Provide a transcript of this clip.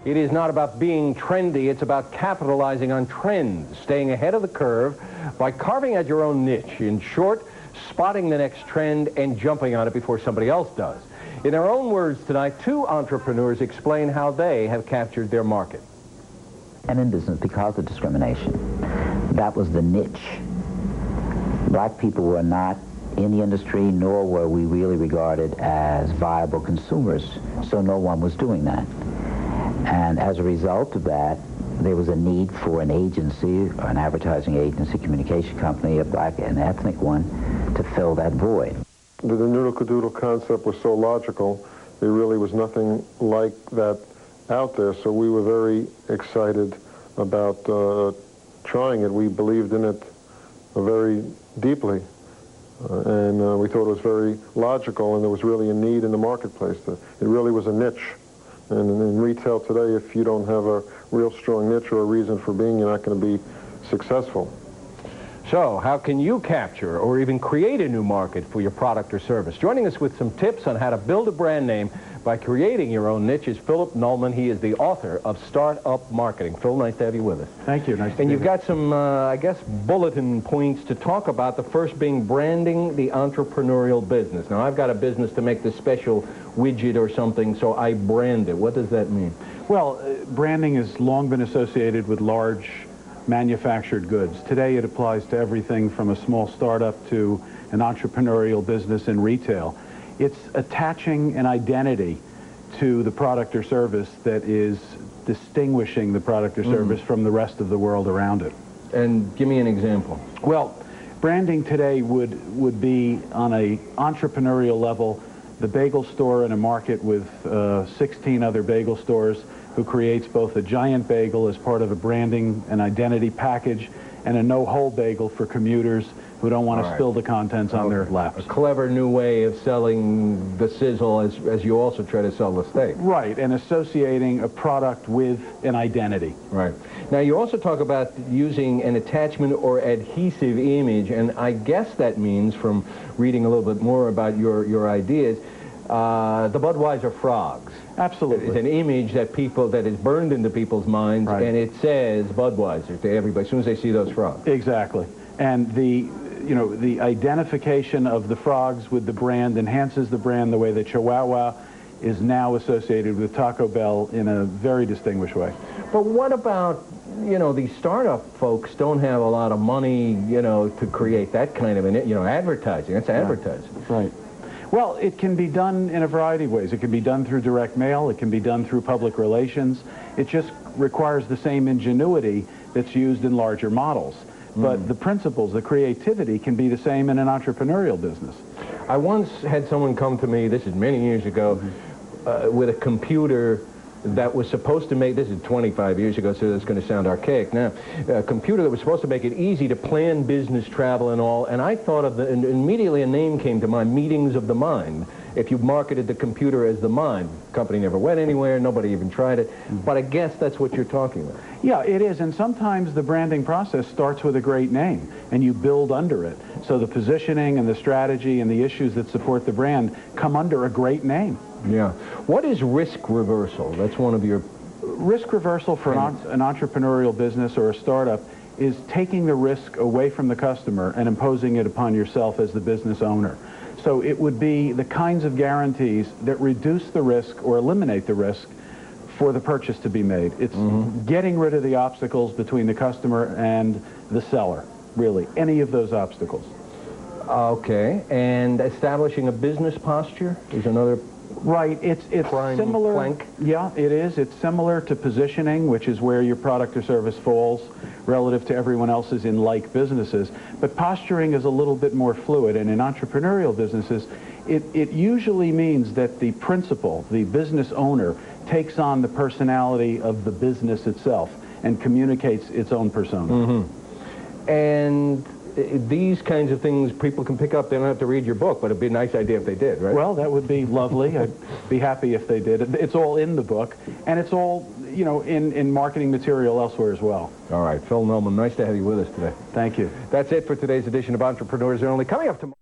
It is not about being trendy, it's about capitalizing on trends, staying ahead of the curve by carving out your own niche. In short, spotting the next trend and jumping on it before somebody else does. In their own words tonight, two entrepreneurs explain how they have captured their market. And in business, because of discrimination, that was the niche. Black people were not in the industry, nor were we really regarded as viable consumers, so no one was doing that. And as a result of that, there was a need for an agency, or an advertising agency, communication company, a black and ethnic one, to fill that void. The noodle-cadoodle concept was so logical, there really was nothing like that out there, so we were very excited about trying it. We believed in it very deeply, and we thought it was very logical, and there was really a need in the marketplace. It really was a niche. And in retail today, if you don't have a real strong niche or a reason for being, you're not going to be successful. So, how can you capture or even create a new market for your product or service? Joining us with some tips on how to build a brand name by creating your own niche is Philip Nolman. He is the author of Startup Marketing. Phil, nice to have you with us. Thank you. Nice to be here. And you've got some, I guess, bulletin points to talk about. The first being branding the entrepreneurial business. Now, I've got a business to make this special widget or something, so I brand it. What does that mean? Well, branding has long been associated with large manufactured goods. Today it applies to everything from a small startup to an entrepreneurial business in retail. It's attaching an identity to the product or service that is distinguishing the product or service from the rest of the world around it. And give me an example. Well, branding today would be on an entrepreneurial level, the bagel store in a market with 16 other bagel stores, who creates both a giant bagel as part of a branding and identity package and a no-hole bagel for commuters who don't want to spill the contents on their laps. A clever new way of selling the sizzle as you also try to sell the steak. Right, and associating a product with an identity. Right. Now, you also talk about using an attachment or adhesive image, and I guess that means, from reading a little bit more about your ideas, the Budweiser frogs. Absolutely. It's an image that is burned into people's minds, and it says Budweiser to everybody as soon as they see those frogs. Exactly. And the identification of the frogs with the brand enhances the brand the way that Chihuahua is now associated with Taco Bell in a very distinguished way. But what about, these startup folks don't have a lot of money, to create that kind of advertising. That's advertising. Right. Well, it can be done in a variety of ways. It can be done through direct mail. It can be done through public relations. It just requires the same ingenuity that's used in larger models. But the principles, the creativity, can be the same in an entrepreneurial business. I once had someone come to me, this is many years ago, with a computer that was supposed to make, this is 25 years ago, so that's going to sound archaic now, a computer that was supposed to make it easy to plan business travel and all, and I thought of and immediately a name came to mind, Meetings of the Mind. If you marketed the computer as the Mind, the company never went anywhere, nobody even tried it, but I guess that's what you're talking about. Yeah, it is, and sometimes the branding process starts with a great name, and you build under it. So the positioning and the strategy and the issues that support the brand come under a great name. Yeah. What is risk reversal? That's one of your... Risk reversal for an entrepreneurial business or a startup is taking the risk away from the customer and imposing it upon yourself as the business owner. So it would be the kinds of guarantees that reduce the risk or eliminate the risk for the purchase to be made. It's getting rid of the obstacles between the customer and the seller, really, any of those obstacles. Okay, and establishing a business posture is another... Right, it's similar. Plank. Yeah, it is. It's similar to positioning, which is where your product or service falls relative to everyone else's in like businesses. But posturing is a little bit more fluid, and in entrepreneurial businesses, it usually means that the principal, the business owner, takes on the personality of the business itself and communicates its own persona. And these kinds of things people can pick up. They don't have to read your book, but it'd be a nice idea if they did, right? Well, that would be lovely. I'd be happy if they did. It's all in the book, and it's all, in marketing material elsewhere as well. All right, Phil Nolman, nice to have you with us today. Thank you. That's it for today's edition of Entrepreneurs Only. Coming up tomorrow.